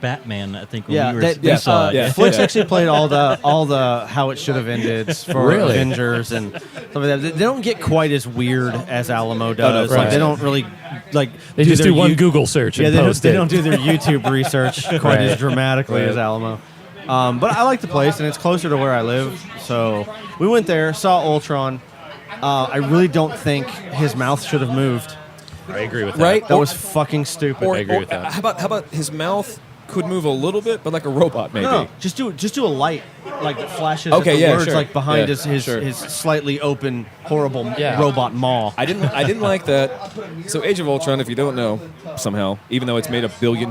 Batman, I think, when Yeah, we saw it. yeah. Flicks actually played all the how it should have ended for Really? Avengers and stuff like that. They don't get quite as weird as Alamo does. right. Like they don't really like. They just their do one Google search Yeah, and post they it. don't do their YouTube research quite as dramatically as Alamo. But I like the place, and it's closer to where I live. So we went there, saw Ultron. I really don't think his mouth should have moved. I agree with that. Right? That was fucking stupid. I agree with that. How about his mouth could move a little bit, but like a robot maybe? No, just do a light like that flashes Okay, at the yeah, words sure. like behind Yeah, his sure. slightly open horrible Yeah. robot maw. I didn't like that. So Age of Ultron, if you don't know, somehow, even though it's made $1 billion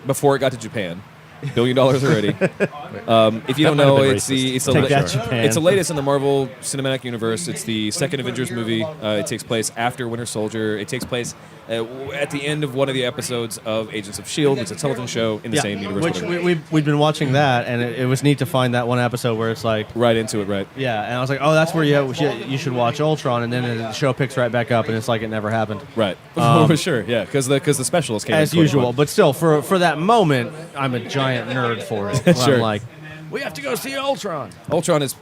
before it got to Japan, $1 billion already. If you don't might have know, been it's racist. the Take that, Japan. it's the latest in the Marvel Cinematic Universe. It's the second Avengers movie. It takes place after Winter Soldier. It takes place at the end of one of the episodes of Agents of S.H.I.E.L.D. It's a television show in the same universe. Which whatever. we'd been watching that, and it was neat to find that one episode where it's like, Right into it, right? yeah, and I was like, oh, that's where you should watch Ultron, and then the show picks right back up, and it's like it never happened. Right. For sure, yeah, because the specialist came As in quick, usual, but- but still, for that moment, I'm a giant nerd for it. Where Sure. I'm like, we have to go see Ultron. Ultron is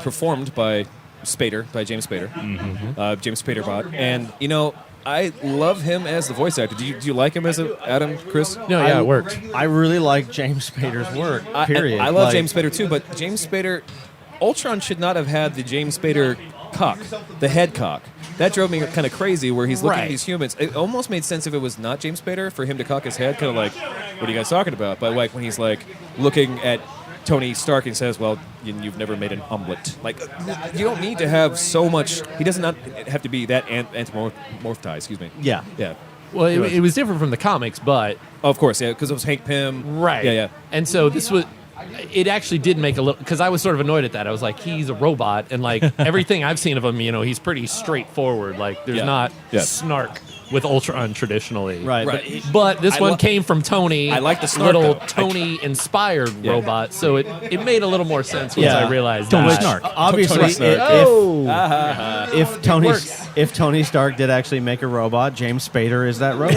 performed by James Spader, James Spaderbot, and you know I love him as the voice actor. Do you like him as Adam, Chris? No, yeah, it worked. I really like James Spader's work. Period. I love Like, James Spader too, but James Spader, Ultron should not have had the James Spader cock, the head cock. That drove me kind of crazy. Where he's looking at Right. these humans. It almost made sense if it was not James Spader for him to cock his head, kind of like, "What are you guys talking about?" But like when he's like looking at Tony Stark and says, "Well, you've never made an omelet." Like you don't need to have so much. He does not have to be that anthropomorphized. Excuse me. Yeah. Yeah. Well, it was different from the comics, but Oh, of course, yeah, because it was Hank Pym. right. Yeah, yeah. And so this was. It actually did make a little because I was sort of annoyed at that. I was like, he's a robot, and like everything I've seen of him, he's pretty straightforward. Like there's Yeah. not Yeah. snark with Ultron traditionally. Right. Right. But this I one lo- came from Tony. I like the snark, little though. Tony-inspired Yeah. robot, so it made a little more sense once Yeah. I realized Tony that. Snark. Obviously, Tony Stark, if Tony Stark did actually make a robot, James Spader is that robot.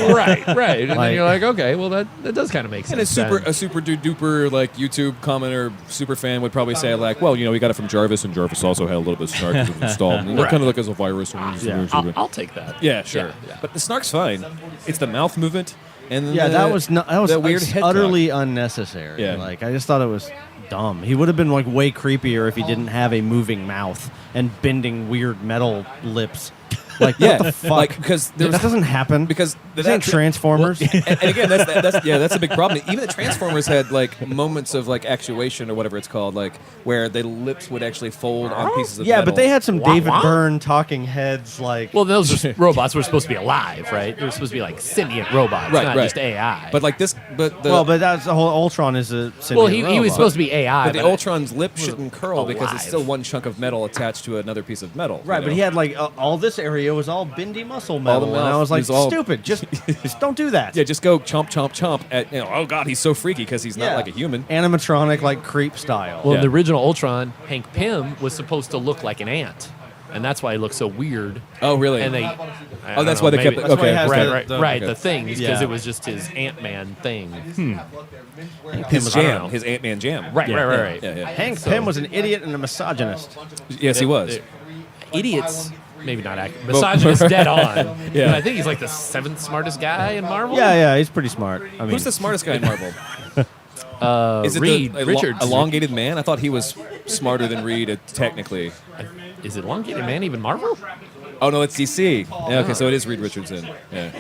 Right. And then Like- you're like, okay, well that does kind of make sense. And then. a super duper like YouTube commenter, super fan would probably say like, well, we got it from Jarvis, and Jarvis also had a little bit of snark that was installed. And Right. kind of like as a virus. Yeah. I'll take that. Yeah, sure. Yeah. But the snark's fine. It's the mouth movement, and Yeah, that was that weird head cock. utterly unnecessary. Yeah. Like I just thought it was dumb. He would have been like way creepier if he didn't have a moving mouth and bending weird metal lips. Like Yeah, what the fuck? like, because there was- that doesn't happen because this ain't Transformers. and again, that's a big problem. Even the Transformers had like moments of like actuation or whatever it's called, like where the lips would actually fold on pieces of yeah, metal. but they had some David wah. Byrne talking heads. Like Well, those robots were supposed to be alive, right? They were supposed to be like sentient robots, Right, not right. just AI. But like this, but the but that's the whole Ultron is a sentient well, he was robot. supposed to be AI, but the but Ultron's lip shouldn't curl because it's alive. still one chunk of metal attached to another piece of metal. Right, but he had like all this area was all bendy muscle metal, and I mouth was like, was all- stupid. Just don't do that. Yeah, just go chomp, chomp, chomp. At oh god, he's so freaky because he's not Yeah. like a human. Animatronic, like creep style. well, in Yeah. the original Ultron, Hank Pym was supposed to look like an ant, and that's why he looked so weird. Oh really? And they, oh, that's why they kept. That's why he has okay. right, okay. the things because Yeah. it was just his Ant-Man thing. His I don't jam, know. his Ant-Man jam. Right. Yeah. Hank Pym was an idiot and a misogynist. Yes, he was. Idiots, maybe not accurate. Misogynist, dead on. Yeah. But I think he's like the 7th smartest guy in Marvel. Yeah, he's pretty smart. I mean, Who's the smartest guy in Marvel? Is it Reed the Richards. elongated man? I thought he was smarter than Reed technically. Is it Elongated Man even Marvel? Oh no, it's DC. Yeah, okay, so it is Reed Richards then. Yeah.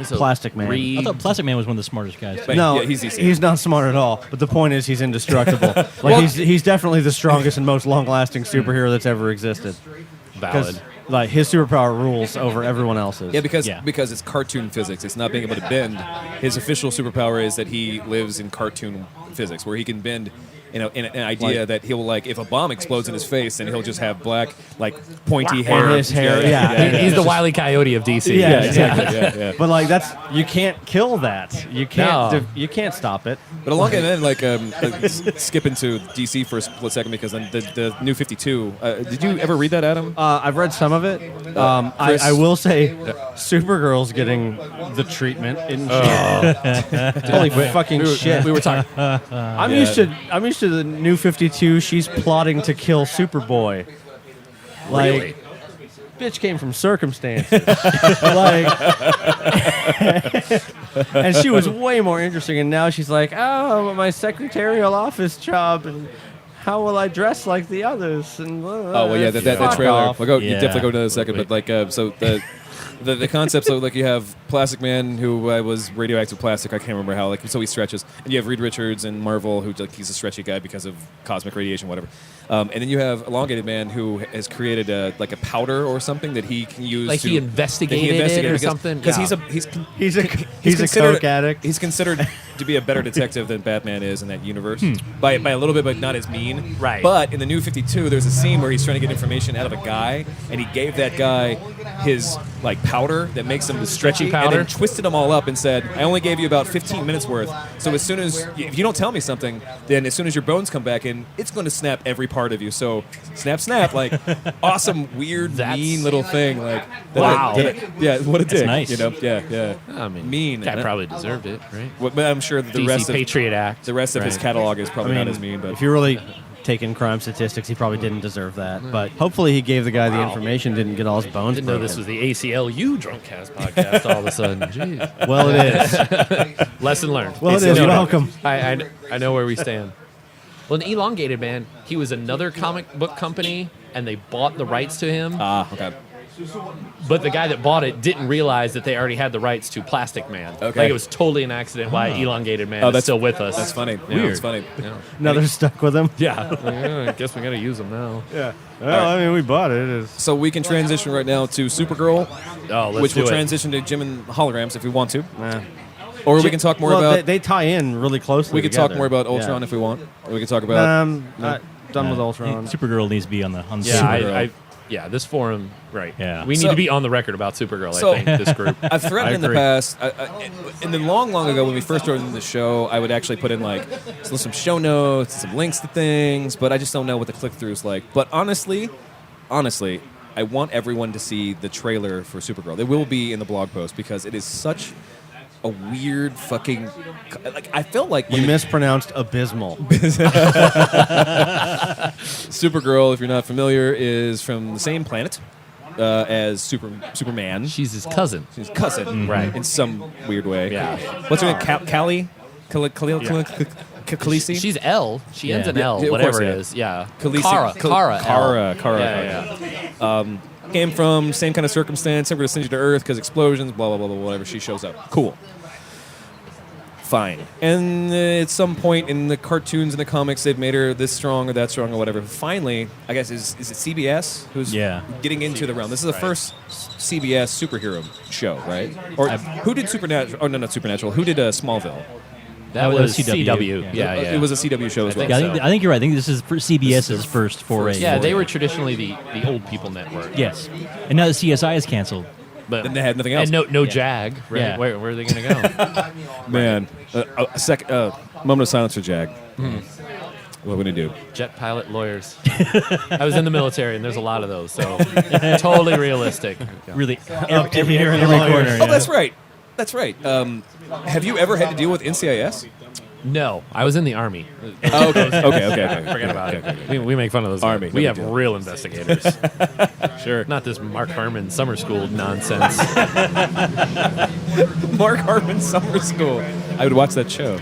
So Plastic Man. Reed, I thought Plastic Man was one of the smartest guys. But No, yeah, he's DC. he's not smart at all. But the point is, he's indestructible. Like he's definitely the strongest and most long-lasting superhero that's ever existed. valid. Because like his superpower rules over everyone else's. Yeah, because Yeah. because it's cartoon physics. It's not being able to bend. His official superpower is that he lives in cartoon physics, where he can bend. In an idea Like- that he'll like if a bomb explodes in his face, then he'll just have black like pointy And hair. his hair, yeah. He's the Wile E. Coyote of DC. Yeah, exactly. Yeah. But like you can't kill that. You can't. No. You can't stop it. But along and then, like skip into DC for a split second because then the New 52. Did you ever read that, Adam? I've read some of it. Chris- I will say, Supergirl's getting the treatment in Holy fucking shit! We were talking. I'm used to the New 52. She's plotting to kill Superboy. Like, Really? bitch came from circumstances. Like, and she was way more interesting. And now she's like, oh, my secretarial office job, and how will I dress like the others? And Oh well, yeah, that fuck trailer. off. We'll go. You Yeah. definitely go into that in a second. But like, so the concept. So like, you have Plastic Man, who was radioactive plastic. I can't remember how. Like, so he stretches, and you have Reed Richards and Marvel, who like he's a stretchy guy because of cosmic radiation, whatever. And then you have Elongated Man, who has created a powder or something that he can use. Like to, he investigated it or something? Because Yeah. He's a considered- coke addict. He's considered to be a better detective than Batman is in that universe by a little bit, but not as mean. Right. But in the New 52, there's a scene where he's trying to get information out of a guy, and he gave that guy his like powder that makes him stretchy, and powder? then twisted them all up and said, "I only gave you about 15 minutes worth. So as soon as if you don't tell me something, then as soon as your bones come back in, it's going to snap every part of you. So snap, like awesome, weird, That's- mean little thing. Like Wow. yeah, what a dick. nice. You know, yeah. I mean, mean. Guy probably deserved it, right? But I'm sure that the DC rest of Patriot Act. the rest of his Right. catalog is probably I mean, not as mean. But if you're really taking crime statistics, he probably didn't deserve that. But hopefully, he gave the guy the Wow. information, didn't get all his bones Didn't know broken. this was the ACLU Drunkcast podcast all of a sudden. Jeez. Well, it is. Lesson learned. Well, it is. Welcome. I know where we stand. Well, in Elongated Man, he was another comic book company, and they bought the rights to him. okay. But the guy that bought it didn't realize that they already had the rights to Plastic Man. Okay. Like it was totally an accident why Elongated Man is that's- still with us. That's funny. Yeah, Weird. it's funny. Yeah. Now they're stuck with him. Yeah. I guess we got to use them now. Yeah. Well, I mean, we bought it. It's So we can transition right now to Supergirl, Oh, let's which do will it. transition to Jim and holograms if we want to, nah. or we can talk more Well, about. They tie in really closely. we could talk together. more about Ultron Yeah. if we want. Or we can talk about. Done with Ultron. Supergirl needs to be on the Yeah, Supergirl. Yeah, this forum, right. Yeah. We need So- to be on the record about Supergirl, So- I think, this group. I've threatened I in the agree. past, in the long ago when we first started the show, I would actually put in like some show notes, some links to things, but I just don't know what the click-through's like. But honestly, I want everyone to see the trailer for Supergirl. It will be in the blog post because it is such a weird fucking, like, I felt like You mispronounced abysmal. Supergirl, if you're not familiar, is from the same planet as Superman. She's his cousin. She's his cousin, Right. In some weird way. Yeah. What's her name? Callie? Khaleesi? She's L. She ends in Yeah, L, of whatever course, it yeah. is. Yeah. Khaleesi. Kara. Kara. Yeah. Came from same kind of circumstance. They were going to send you to Earth because explosions, blah, blah, blah, blah, whatever. She shows up. Cool. Fine. And at some point in the cartoons and the comics, they've made her this strong or that strong or whatever. Finally, I guess, is it CBS who's getting into the realm? This is the first CBS superhero show, right? Or who did Supernatural? Oh, no, not Supernatural. Who did Smallville? That was CW. Yeah. It was a CW show as well. Yeah, so. I think you're right. I think this is CBS's first foray. Yeah, they were traditionally the old people network. Yes. And now the CSI is canceled. But Then they had nothing else. And no Jag. Right? Yeah. Where are they going to go? Man, a moment of silence for Jag. What would he do? Jet pilot lawyers. I was in the military, and there's a lot of those, so totally realistic. Really, Love to every hear every lawyers. corner. Oh, yeah. that's right. That's right. Have you ever had to deal with NCIS? No, I was in the Army. Oh, okay. Forget about it. We make fun of those. Army, We no have big deal. real investigators. Sure. Not this Mark Herman summer school nonsense. Mark Harmon Summer School. I would watch that show.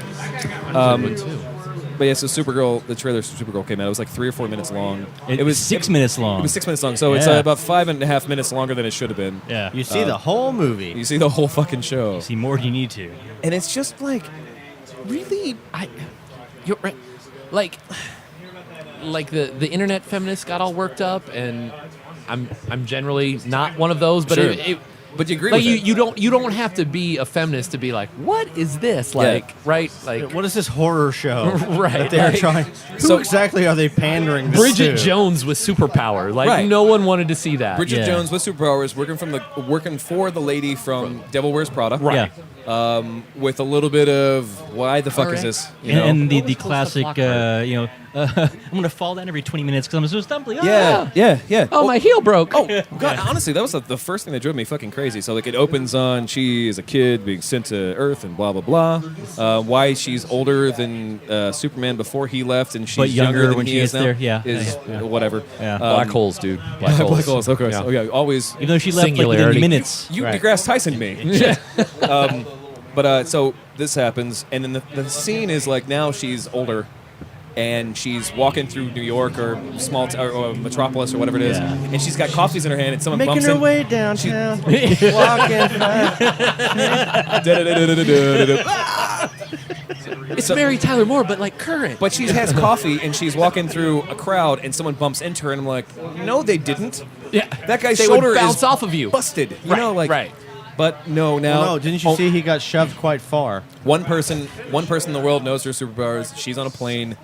But yeah, so Supergirl, the trailer for Supergirl came out. It was like 3 or 4 minutes long. It was 6 minutes long. It was 6 minutes long, so it's Yeah. about 5.5 minutes longer than it should have been. Yeah. You see the whole movie. You see the whole fucking show, see more than you need to. and it's just like really. You're right. Like the internet feminists got all worked up, and I'm generally not one of those, but Sure. it But you agree like with it. you don't have to be a feminist to be like, what is this like, right? Like What is this horror show Right, that they're like- trying? Who So- exactly are they pandering this Bridget to? Jones with superpower. Like Right. no one wanted to see that. Bridget Yeah. Jones with superpowers, working for the lady from Devil Wears Prada, Right. with a little bit of why the fuck is Alright. this? You know? And the Close to classic, Lockhart. I'm going to fall down every 20 minutes because I'm so stumbly. yeah. Oh, my heel broke. Oh God! Honestly, that was the first thing that drove me fucking crazy. So like, it opens on she is a kid being sent to Earth and blah blah blah. Why she's older than Superman before he left, and she's But younger than when he she is gets now, there, yeah. is Yeah. whatever. Yeah. Black holes, dude. Black holes. Black holes. Okay. Yeah. Oh, yeah. Always. Even though she left like within Singularity. minutes. You Right. DeGrasse Tyson me. But so this happens, and then the scene is like now she's older, and she's walking through New York or or Metropolis or whatever it is, Yeah. and she's got coffees in her hand, and someone Making bumps her in. way downtown, walking. It's Mary Tyler Moore, but like current. But she has coffee, and she's walking through a crowd, and someone bumps into her, and I'm like, no, they didn't. yeah, That guy's they shoulder would bounce is off of you. busted. You Right, know, like right. But no, now No, didn't you see he got shoved quite far? one person in the world knows her superpowers. She's on a plane.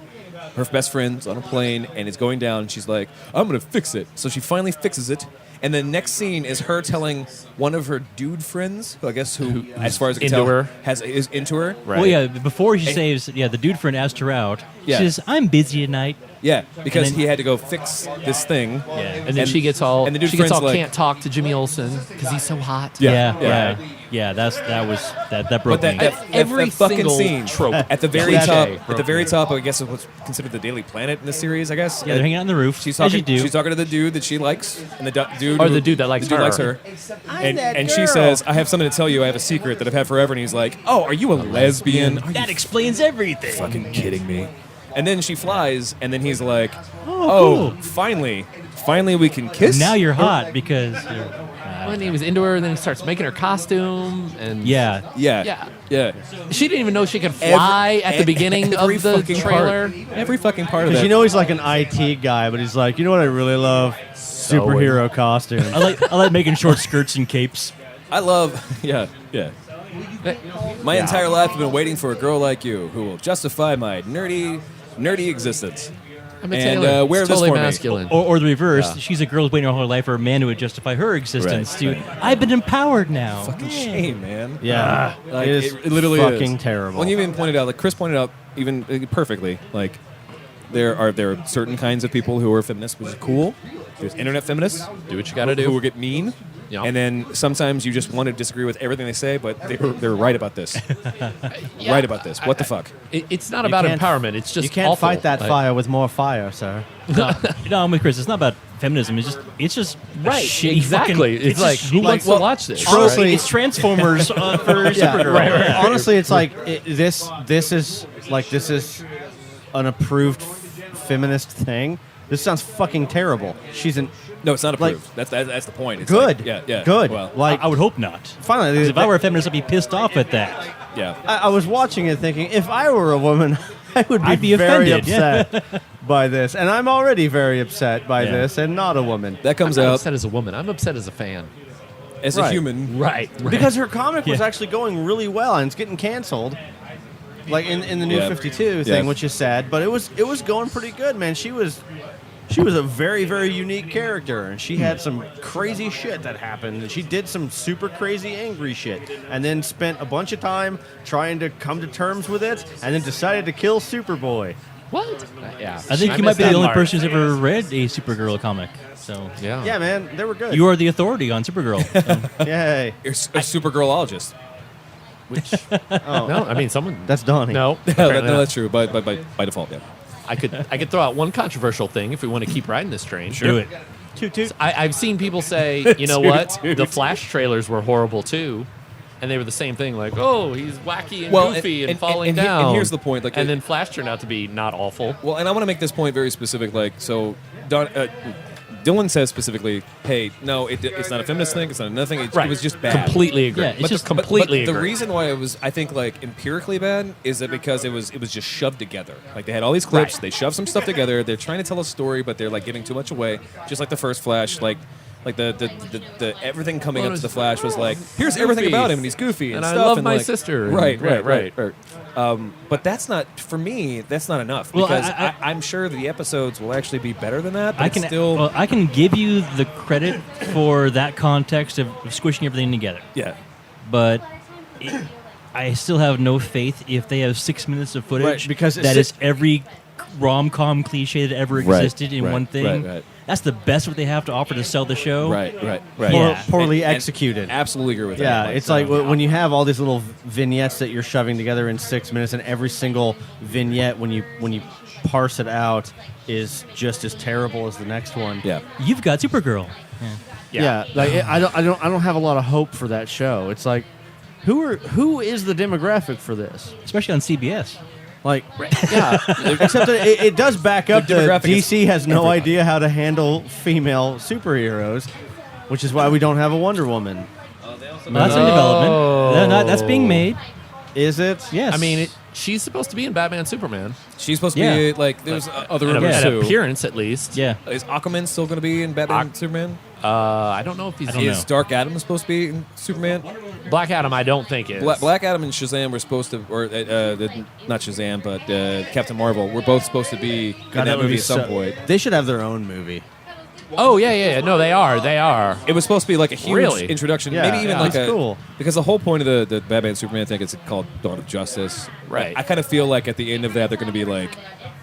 Her best friend's on a plane, and it's going down. She's like, I'm gonna fix it. So she finally fixes it. And the next scene is her telling one of her dude friends, who I guess as far as I can into tell, her. is into her. Right. Well, yeah, before she saves, the dude friend asked her out. Yeah. She says, I'm busy at night. Yeah, because And then- he had to go fix this thing. Yeah. And then she gets all and the dude she gets all friend's like- can't talk to Jimmy Olsen because he's so hot. Yeah. Yeah, that broke But that, me. that, Every that fucking single scene trope at the very cliche top, broke at the very me. top, I guess is what's considered the Daily Planet in the series. I guess. Yeah, they're hanging out on the roof, She's as talking. you do. She's talking to the dude that she likes, and the dude Or the dude that likes the dude her. likes her. And she says, "I have something to tell you. I have a secret that I've had forever." And he's like, "Oh, are you a lesbian? Are you That explains everything. fucking kidding me?" And then she flies, and then he's like, Oh, cool. finally we can kiss." Now you're hot because you're, When he was into her, and then he starts making her costume, and yeah. yeah. she didn't even know she could fly at the beginning every of the fucking trailer. Part, every fucking part of Because that. you know he's like an IT guy, but he's like, you know what I really love? Superhero costumes. I like making short skirts and capes. I love, yeah. My entire life I've been waiting for a girl like you who will justify my nerdy existence. I'm a and tailor. wear It's this totally for me. masculine. Or the reverse. Yeah. She's a girl waiting her whole life for a man who would justify her existence. Right, to right. I've been empowered now. Fucking shame, man. Yeah, Like, it is it literally fucking is. terrible. Well, you even pointed out, like Chris pointed out, even perfectly, like there are certain kinds of people who are feminists, which is cool. There's internet feminists Do what you got to who do. will get mean, Yeah. and then sometimes you just want to disagree with everything they say, but they're right about this. Yeah, Right about this. What the fuck? It's not You about can't- empowerment. It's just you can't awful. fight that Like, fire with more fire, sir. No, I'm with Chris. It's not about feminism. It's just Right, shitty exactly. fucking- It's like, just who shitty- wants to watch this? Honestly- Right? It's Transformers for Supergirl. Yeah. Honestly, it's like this is an approved feminist thing. This sounds fucking terrible. She's an No, it's not Like- approved. That's the point. It's good. like- yeah. Good. Well, Like I would hope not. finally, 'Cause if I were a feminist, I'd be pissed off at that. yeah. I was watching it thinking, if I were a woman, I would be, I'd be very offended, yeah. upset by this, and I'm already very upset by Yeah. this, and not a woman That comes I'm not out upset as a woman. I'm upset as a fan. as a Right. human. Right. because her comic was Yeah. actually going really well, and it's getting canceled. Like in the new Yeah. 52 thing, Yeah. which is sad, but it was going pretty good, man. She was a very, very unique character, and she had some crazy shit that happened, and she did some super crazy angry shit, and then spent a bunch of time trying to come to terms with it, and then decided to kill Superboy. What? Yeah. I think you might missed be the that only part. person who's ever read a Supergirl comic. So Yeah. Yeah, man, they were good. you are the authority on Supergirl. So. Yay. You're a Supergirlologist. Which? Oh, No, I mean someone. that's Donnie. No. No, apparently not. that's true. By default, yeah. I could throw out one controversial thing if we want to keep riding this train. Do it. Toot toot. I've seen people say, you know what, Dude. the Flash trailers were horrible too, and they were the same thing. Like, oh, he's wacky and Well, goofy and- and, falling and he- down. and here's the point, like, and it- then Flash turned out to be not awful. Well, and I want to make this point very specific. Like, so Dylan says specifically, hey, no, it's not a feminist thing. It's not nothing. It was just bad. Completely agree. Yeah, it's but just completely but the agree. reason why it was, I think, like empirically bad is that because it was just shoved together. Like they had all these clips, Right. they shoved some stuff together. They're trying to tell a story, but they're like giving too much away. Just like the first Flash, like the everything coming Well, up to the it's Flash was like, here's everything goofy. about him, and he's goofy and And I stuff. love and my like- sister. Right, And- right. But that's not for me. That's not enough Well, because I- I'm sure the episodes will actually be better than that. But I it's can still, well, I can give you the credit for that context of squishing everything together, yeah. but I still have no faith if they have 6 minutes of footage Right, because that it's is every rom-com cliche that ever Right, existed in right, one thing. right. That's the best what they have to offer to sell the show. Right. Yeah. Poorly And executed. Absolutely agree with Yeah, that. it's like when you have all these little vignettes that you're shoving together in 6 minutes, and every single vignette, when you parse it out, is just as terrible as the next one. yeah. You've got Supergirl. Yeah, like I don't have a lot of hope for that show. It's like, who is the demographic for this? Especially on CBS. Like, yeah. except that it does back up The that demographic is DC has no everybody. idea how to handle female superheroes, which is why we don't have a Wonder Woman. Well, that's in development. That's being made. Is it? Yes. I mean, she's supposed to be in Batman Superman. She's supposed to Yeah. be like there's other An, rumors Yeah. too. appearance, at least. Yeah. Is Aquaman still going to be in Batman Superman? I don't know if he's I don't Is know. Dark Adam supposed to be in Superman? Black Adam. I don't think is. Black Adam and Shazam were supposed to, or not Shazam, but Captain Marvel were both supposed to be in that movie at some point. They should have their own movie. Oh yeah. No, they are. They are. It was supposed to be like a huge Really? introduction, Yeah, maybe even yeah, like that's a cool. because the whole point of the Batman Superman thing is called Dawn of Justice. Right. I kind of feel like at the end of that they're going to be like,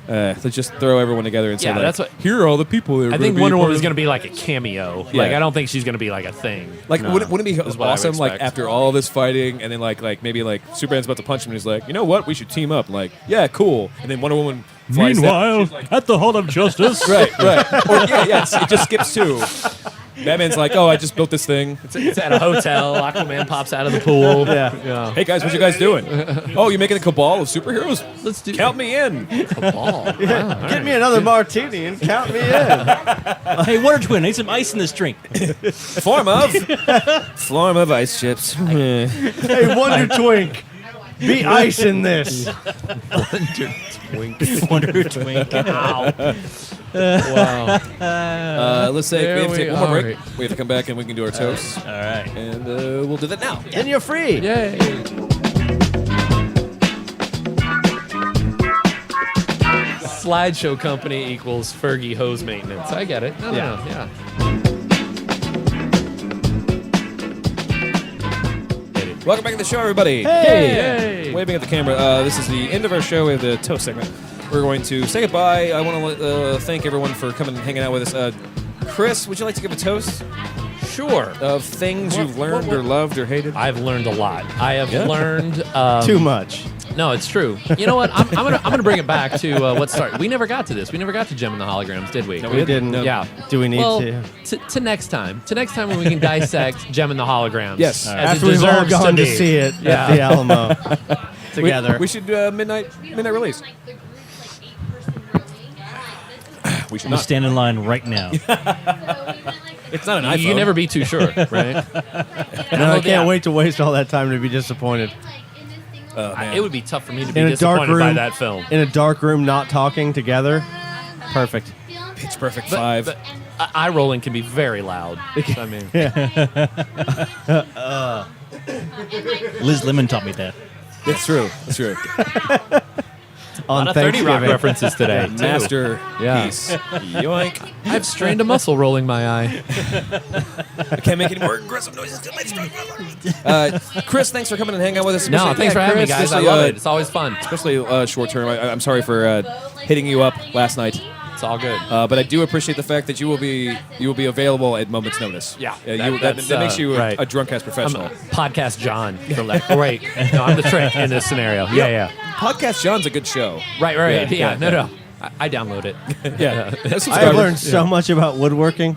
let's just throw everyone together and say, Yeah, like, that's what- here are all the people. That are I gonna think be Wonder part Woman is of- going to be like a cameo. Yeah. Like I don't think she's going to be like a thing. Like, No. wouldn't it be Is what I would awesome? Like expect. after all this fighting, and then like maybe like Superman's about to punch him, and he's like, you know what? We should team up. Like, yeah, cool. And then Wonder Woman flies down. Meanwhile, at the Hall of Justice. Right. Or yeah, it just skips two. Batman's like, oh, I just built this thing. It's at a hotel. Aquaman pops out of the pool. Yeah. Hey guys, what you guys doing? Oh, you making a cabal of superheroes? Let's do Count me in. ball. Wow, all Get me another martini and count me in. Hey, Wonder Twin, I need some ice in this drink. Form of ice chips. Hey, Wonder Twink, be ice in this. Wonder Twink. Ow. Wow. Let's say There we have to we take one more break. are. We have to come back and we can do our toast, All right. and we'll do that now. And you're free. Yay. slideshow company equals Fergie hose maintenance. I get it. No, yeah. Welcome back to the show, everybody. Hey! Waving at the camera. This is the end of our show. We have the toast segment. We're going to say goodbye. I want to thank everyone for coming and hanging out with us. Chris, would you like to give a toast Sure. of things you've learned or loved or hated? I've learned a lot. I have learned Too much. No, it's true. You know what? I'm gonna bring it back to what started. We never got to this. We never got to Gem and the Holograms, did we? No, We didn't. No. Yeah. Do we need Well, to? to next time. To next time when we can dissect Gem and the Holograms. Yes. as After it we've all deserves gone to be. see it Yeah. at the Alamo together. We should midnight release. We should I'm not. stand in line right now. It's not an iPhone. You can never be too sure, right? No, I can't wait to waste all that time to be disappointed. Man. It would be tough for me to be In a dark disappointed by room, that film. in a dark room, not talking together. Perfect. Pitch Perfect 5. But eye rolling can be very loud. I mean, Liz Lemon taught me that. It's true. It's true. On a lot of 30 Rock Thanksgiving. references today. too. Masterpiece. Yoink. I've strained a muscle rolling my eye. I can't make any more aggressive noises. Chris, thanks for coming and hanging out with us. No, Especially- thanks for having me, Chris, guys. I especially, love it. It's always fun. Especially short term. I'm sorry for hitting you up last night. It's all good. But I do appreciate the fact that you will be available at moment's notice. Yeah, that makes you right. a drunk ass I'm professional. Podcast John. From that. Oh, wait. No, I'm the trick in this scenario. Yeah. Podcast John's a good show. Right. Yeah, No. I download it. Yeah, I've learned so much about woodworking.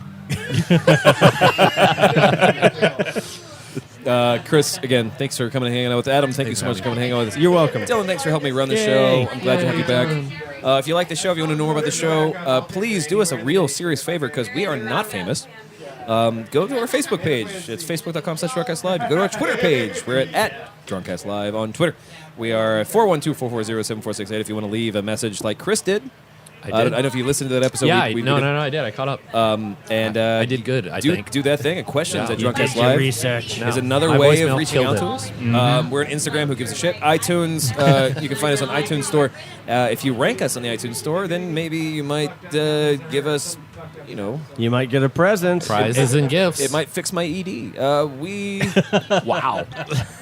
Chris, again, thanks for coming and hanging out with Adam. Thank you so much for coming and hanging out with us. You're welcome. Dylan, thanks for helping me run the show. I'm glad to have you back. If you like the show, if you want to know more about the show, please do us a real serious favor because we are not famous. Go to our Facebook page. It's facebook.com/drunkcastlive. Go to our Twitter page. We're at drunkcastlive on Twitter. We are 412-440-7468 if you want to leave a message like Chris did. I did. I don't know if you listened to that episode. Yeah, we no, did. I did. I caught up. And I did good, I think. Do that thing at questions Yeah. at You Drunkcast did your Live. research. Is No. another My way of voicemail reaching out killed to it. us. We're on Instagram. Who gives a shit? iTunes. You can find us on iTunes Store. If you rank us on the iTunes Store, then maybe you might give us, You might get a present. Prizes and gifts. it might fix my ED. Wow.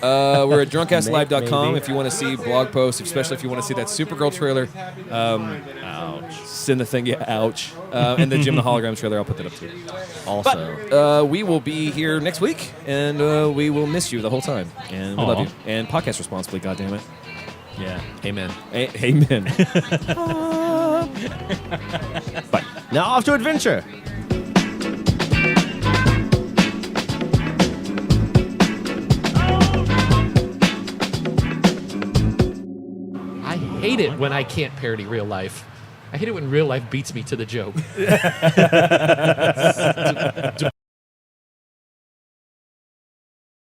We're at drunkcastlive.com Maybe. if you want to see blog posts, especially if you want to see that Supergirl trailer. Ouch. Send the thing, ouch. And the Jim the Hologram trailer, I'll put that up too. Also. But we will be here next week, and we will miss you the whole time. And we love Aw. you. And podcast responsibly, goddammit. Yeah. Amen. Amen. Now off to adventure. I hate it when I can't parody real life. I hate it when real life beats me to the joke.